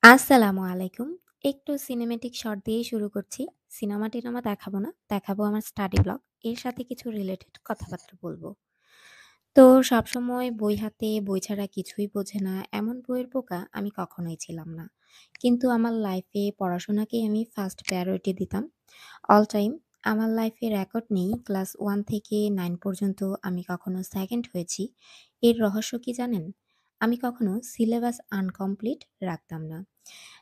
আসসালামু আলাইকুম। একটু সিনেমেটিক শট দিয়েই শুরু করছি। সিনেমা-টিনেমা দেখাবো না। দেখাবো আমার স্টাডি ব্লগ। এর সাথে কিছু রিলেটেড কথাবার্তা বলব। তো সবসময় বই হাতে বই ছাড়া কিছুই বোঝে না এমন বইয়ের পোকা আমি কখনোই ছিলাম না। কিন্তু আমার লাইফে পড়াশোনাকেই আমি ফার্স্ট প্রায়োরিটি দিতাম। অল টাইম আমার লাইফে রেকর্ড নেই ক্লাস 1 থেকে 9 পর্যন্ত আমি কখনো সেকেন্ড হয়েছি। এর রহস্য কি জানেন? আমি কখনো সিলেবাস আনকমপ্লিট রাখতাম না।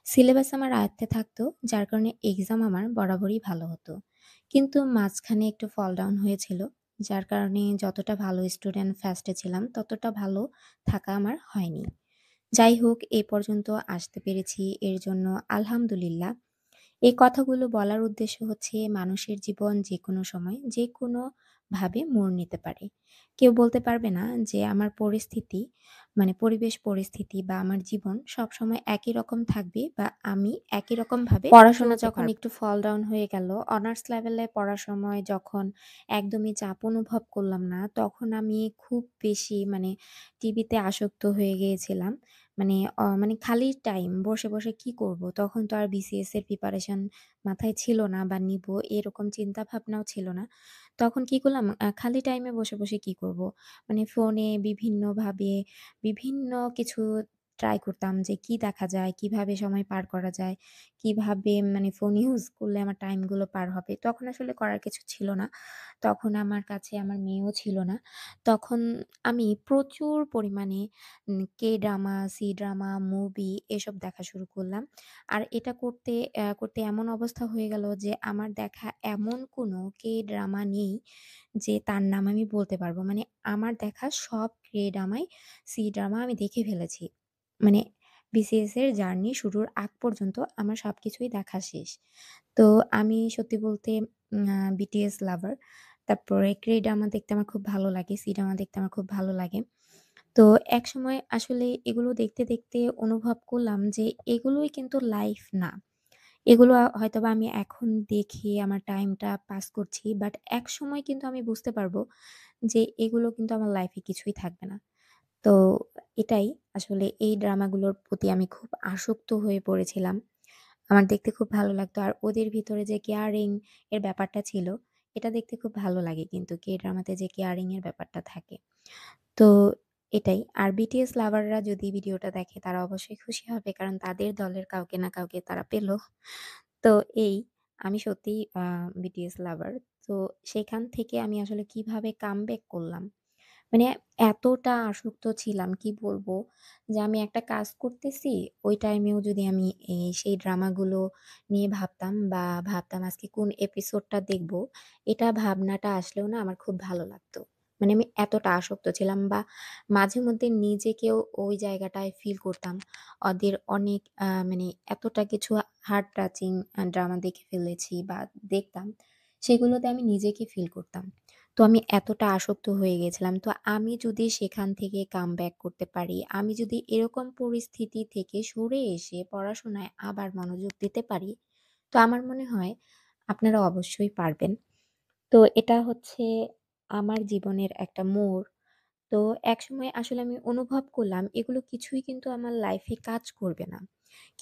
সিলেবাস আমার আয়ত্তে থাকতো, যার কারণে এক্সাম আমার বরাবরই ভালো হতো। কিন্তু মাঝখানে একটু ফল ডাউন হয়েছিল, যার কারণে যতটা ভালো স্টুডেন্ট ফার্স্টে ছিলাম, ততটা ভালো থাকা আমার হয়নি। যাই হোক, এ পর্যন্ত আসতে পেরেছি, এর জন্য আলহামদুলিল্লাহ। এই কথাগুলো বলার উদ্দেশ্য হচ্ছে মানুষের জীবন যেকোনো সময় যেকোনোভাবে মোড় নিতে পারে। কেউ বলতে পারবে না যে আমার পরিস্থিতি পরিবেশ পরিস্থিতি বা আমার জীবন সবসময় একই রকম থাকবে বা আমি একই রকমভাবে পড়াশোনা চলতে যখন পারব। একটু ফল ডাউন হয়ে গেল, অনার্স লেভেলে পড়ার সময় যখন একদমই চাপ অনুভব করলাম না, তখন আমি খুব বেশি টিভিতে আসক্ত হয়ে গিয়েছিলাম। খালি টাইম বসে, বসে কি করব? তখন তো আর বিসিএস এর প্রিপারেশন মাথায় ছিল না বা নিবো এরকম চিন্তা ভাবনাও ছিল না। তখন কি করলাম? খালি টাইমে বসে, বসে কি করব? ফোনে বিভিন্নভাবে বিভিন্ন কিছু ট্রাই করতাম যে কি দেখা যায়, কিভাবে সময় পার করা যায়, কিভাবে ফোন ইউজ করলে আমার টাইমগুলো পার হবে। তখন আসলে করার কিছু ছিল না। তখন আমার কাছে আমার মেয়েও ছিল না। তখন আমি প্রচুর পরিমাণে কে-ড্রামা, সি-ড্রামা, মুভি এসব দেখা শুরু করলাম। আর এটা করতে করতে এমন অবস্থা হয়ে গেল যে আমার দেখা এমন কোনো কে-ড্রামা নেই যে তার নাম আমি বলতে পারব। আমার দেখা সব কে-ড্রামাই, সি-ড্রামা আমি দেখে ফেলেছি। মানে বিসিএস এর জার্নি শুরুর আগ পর্যন্ত আমার সবকিছুই দেখা শেষ। তো আমি সত্যি বলতে বিটিএস লাভার। তারপরে কে-ড্রামা দেখতে আমার খুব ভালো লাগে, সি-ড্রামা দেখতে আমার খুব ভালো লাগে। তো একসময় আসলে এগুলো দেখতে, দেখতে অনুভব করলাম যে এগুলোই কিন্তু লাইফ না। এগুলো হয়তোবা আমি এখন দেখে আমার টাইমটা পাস করছি। বাট একসময় কিন্তু আমি বুঝতে পারবো যে এগুলো কিন্তু আমার লাইফে কিছুই থাকবে না। তো এটাই আসলে এই ড্রামাগুলোর প্রতি আমি খুব আসক্ত হয়ে পড়েছিলাম। আমার দেখতে খুব ভালো লাগতো। আর ওদের ভিতরে যে কেয়ারিং এর ব্যাপারটা ছিল, এটা দেখতে খুব ভালো লাগে কিন্তু কে-ড্রামাতে যে কেয়ারিং এর ব্যাপারটা থাকে। তো এটাই। আর বিটিএস লাভাররা যদি ভিডিওটা দেখে তারা অবশ্যই খুশি হবে। কারণ তাদের দলের কাউকে না কাউকে তারা পেল। তো এই আমি সত্যিই বিটিএস লাভার। তো সেখান থেকে আমি আসলে কিভাবে কামব্যাক করলাম। মানে এতটা আসক্ত ছিলাম কি বলবো? যে আমি একটা কাজ করতেছি, ওই টাইমেও যদি আমি সেই ড্রামাগুলো নিয়ে ভাবতাম বা ভাবতাম আজকে কোন এপিসোডটা দেখবো, এটা ভাবনাটা আসলেও না আমার খুব ভালো লাগতো। আমি এতটা আসক্ত ছিলাম বা মাঝে মধ্যে নিজেকেও ওই জায়গাটায় ফিল করতাম। ওদের অনেক এতটা কিছু হার্ট টাচিং ড্রামা দেখে ফেলেছি বা দেখতাম, সেগুলোতে আমি নিজেকে ফিল করতাম। তো আমি এতটা আসক্ত হয়ে গেছিলাম। তো আমি যদি সেখান থেকে কামব্যাক করতে পারি, আমি যদি এরকম পরিস্থিতি থেকে সরে এসে পড়াশোনায় আবার মনোযোগ দিতে পারি, তো আমার মনে হয় আপনারা অবশ্যই পারবেন। তো এটা হচ্ছে আমার জীবনের একটা মোড়। তো একসময় আসলে আমি অনুভব করলাম এগুলো কিছুই কিন্তু আমার লাইফে কাজ করবে না।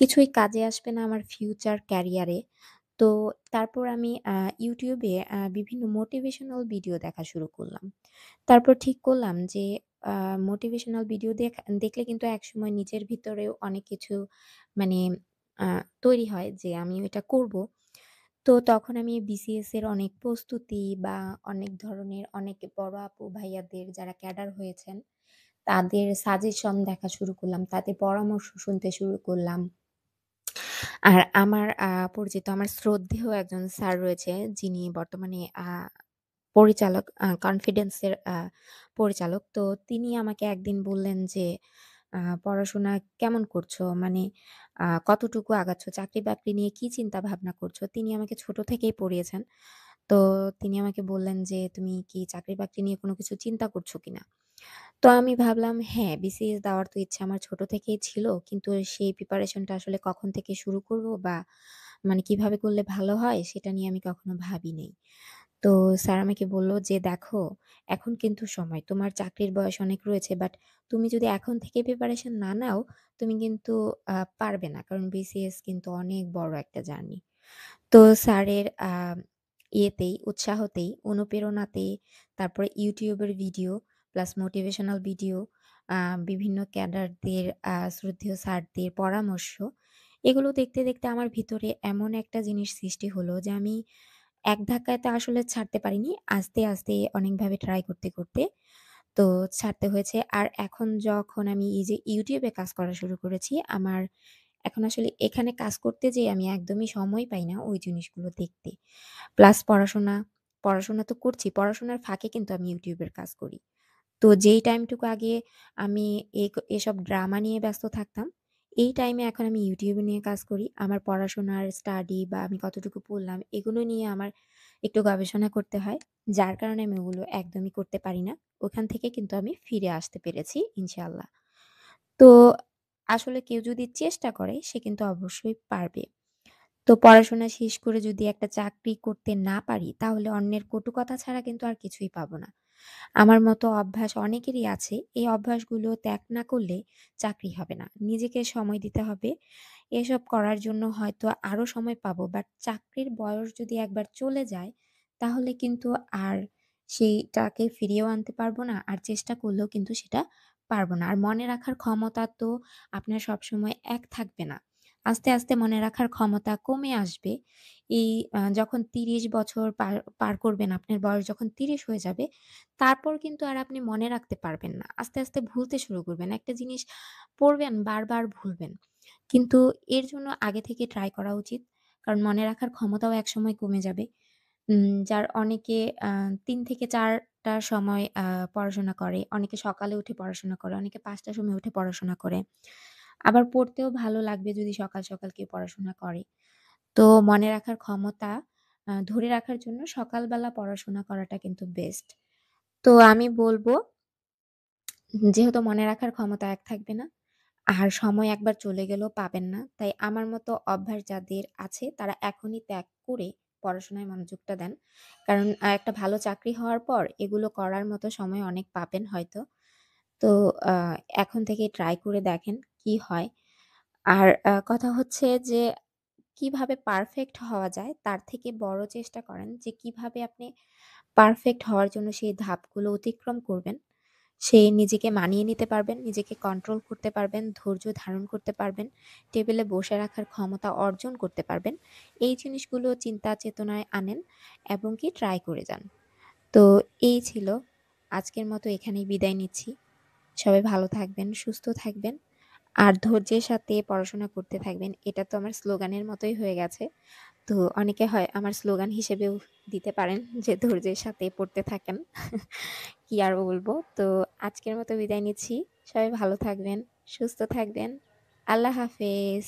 কিছুই কাজে আসবে না আমার ফিউচার ক্যারিয়ারে। তো তারপর আমি YouTube এ বিভিন্ন মোটিভেশনাল ভিডিও দেখা শুরু করলাম। তারপর ঠিক করলাম যে আ মোটিভেশনাল ভিডিও দেখলে কিন্তু একসময় নিজের ভিতরেও অনেক কিছু মানে আ তৈরি হয় যে আমিও এটা করব। তো তখন আমি বিসিএস এর অনেক প্রস্তুতি বা অনেক ধরনের অনেক বড় আপু ভাইয়াদের যারা ক্যাডার হয়েছেন, তাদের সাজেশন দেখা শুরু করলাম। তাদের পরামর্শ শুনতে শুরু করলাম। আর আমার পরিচিত আমার শ্রদ্ধেয় একজন স্যার রয়েছে, যিনি বর্তমানে পরিচালক কনফিডেন্স এর পরিচালক। তো তিনি আমাকে একদিন বললেন যে, "পড়াশোনা কেমন করছো? কতটুকু আগাচ্ছ? চাকরি-বাকরি নিয়ে কি চিন্তা ভাবনা করছো?" তিনি আমাকে ছোট থেকেই পড়িয়েছেন। তো তিনি আমাকে বললেন যে, "তুমি কি চাকরি-বাকরি নিয়ে কোনো কিছু চিন্তা করছো কিনা?" তো আমি ভাবলাম হ্যাঁ, বিসিএস দেওয়ার তো ইচ্ছা আমার ছোট থেকেই ছিল। কিন্তু সেই প্রিপারেশনটা আসলে কখন থেকে শুরু করব বা কিভাবে করলে ভালো হয় সেটা নিয়ে আমি কখনো ভাবি নাই। তো স্যার আমাকে বলল যে, "দেখো, এখন কিন্তু সময়। তোমার চাকরির বয়স অনেক রয়েছে। বাট তুমি যদি এখন থেকে প্রিপারেশন না নাও, তুমি কিন্তু পারবে না। কারণ বিসিএস কিন্তু অনেক বড় একটা জার্নি।" তো স্যারের উৎসাহতেই, অনুপ্রেরণাতেই, তারপরে YouTube এর ভিডিও প্লাস মোটিভেশনাল ভিডিও, আ বিভিন্ন ক্যাডারদের, শ্রদ্ধেয় স্যারদের পরামর্শ, এগুলো দেখতে, দেখতে আমার ভিতরে এমন একটা জিনিস সৃষ্টি হলো যে আমি এক ধাক্কায় তো আসলে ছাড়তে পারিনি। আস্তে, আস্তে অনেকভাবে ট্রাই করতে, করতে তো ছাড়তে হয়েছে। আর এখন যখন আমি এই যে YouTube এ কাজ করা শুরু করেছি, আমার এখন আসলে এখানে কাজ করতে যেয়ে আমি একদমই সময় পাই না ওই জিনিসগুলো দেখতে। প্লাস পড়াশোনা তো করছি। পড়াশোনার ফাঁকে কিন্তু আমি YouTube এর কাজ করি। তো যেই টাইমটুকু আগে আমি এসব ড্রামা নিয়ে ব্যস্ত থাকতাম, এই টাইমে এখন আমি YouTube নিয়ে কাজ করি। আমার পড়াশোনার স্টাডি বা আমি কতটুকু পড়লাম এগুলো নিয়ে আমার একটু গবেষণা করতে হয়। যার কারণে আমি ওগুলো একদমই করতে পারি না। ওখান থেকে কিন্তু আমি ফিরে আসতে পেরেছি ইনশাআল্লাহ। তো আসলে কেউ যদি চেষ্টা করে সে কিন্তু অবশ্যই পারবে। তো পড়াশোনা শেষ করে যদি একটা চাকরি করতে না পারি, তাহলে অন্যের কটু কথা ছাড়া কিন্তু আর কিছুই পাবো না। আমার মতো অভ্যাস অনেকেরই আছে। এই অভ্যাসগুলো ত্যাগ না করলে চাকরি হবে না। নিজেকে সময় দিতে হবে। এসব করার জন্য হয়তো আরো সময় পাবো। বাট চাকরির বয়স যদি একবার চলে যায়, তাহলে কিন্তু আর সেইটাকে ফিরিয়েও আনতে পারবো না। আর চেষ্টা করলেও কিন্তু সেটা পারবো না। আর মনে রাখার ক্ষমতা তো আপনার সবসময় এক থাকবে না। আস্তে, আস্তে মনে রাখার ক্ষমতা কমে আসবে। এই যখন ৩০ বছর পার পার করবেন, আপনার বয়স যখন ৩০ হয়ে যাবে, তারপর কিন্তু আর আপনি মনে রাখতে পারবেন না। আস্তে, আস্তে ভুলতে শুরু করবেন। একটা জিনিস পড়বেন, বারবার ভুলবেন। কিন্তু এর জন্য আগে থেকে ট্রাই করা উচিত। কারণ মনে রাখার ক্ষমতাও একসময় কমে যাবে। যার অনেকে ৩ থেকে ৪ টার সময় পড়াশোনা করে, অনেকে সকালে উঠে পড়াশোনা করে, অনেকে ৫ টার সময় উঠে পড়াশোনা করে। আবার পড়তেও ভালো লাগবে যদি সকাল, সকাল কেউ পড়াশোনা করে। তো মনে রাখার ক্ষমতা ধরে রাখার জন্য সকালবেলা পড়াশোনা করাটা কিন্তু বেস্ট। তো আমি বলব, যেহেতু মনে রাখার ক্ষমতা এক থাকবে না, আর সময় একবার চলে গেলেও পাবেন না। তাই আমার মতো অভ্যাস যাদের আছে তারা এখনই ত্যাগ করে পড়াশোনায় মনোযোগটা দেন। কারণ একটা ভালো চাকরি হওয়ার পর এগুলো করার মতো সময় অনেক পাবেন হয়তো। তো আ এখন থেকেই ট্রাই করে দেখেন কি হয়। আর কথা হচ্ছে যে কিভাবে পারফেক্ট হওয়া যায় তার থেকে বড় চেষ্টা করেন যে কিভাবে আপনি পারফেক্ট হওয়ার জন্য সেই ধাপগুলো অতিক্রম করবেন। সে নিজেকে মানিয়ে নিতে পারবেন, নিজেকে কন্ট্রোল করতে পারবেন, ধৈর্য ধারণ করতে পারবেন, টেবিলে বসে রাখার ক্ষমতা অর্জন করতে পারবেন। এই জিনিসগুলো চিন্তা চেতনায় আনেন এবং কি ট্রাই করে যান। তো এই ছিল। আজকের মতো এখানেই বিদায় নিচ্ছি। সবাই ভালো থাকবেন, সুস্থ থাকবেন। আর ধৈর্যের সাথে পড়াশোনা করতে থাকবেন। এটা তো আমার স্লোগানের মতোই হয়ে গেছে। তো অনেকে হয় আমার স্লোগান হিসেবেও দিতে পারেন যে ধৈর্যের সাথে পড়তে থাকেন। কি আর বলবো? তো আজকের মতো বিদায় নিচ্ছি। সবাই ভালো থাকবেন, সুস্থ থাকবেন। আল্লাহ হাফেজ।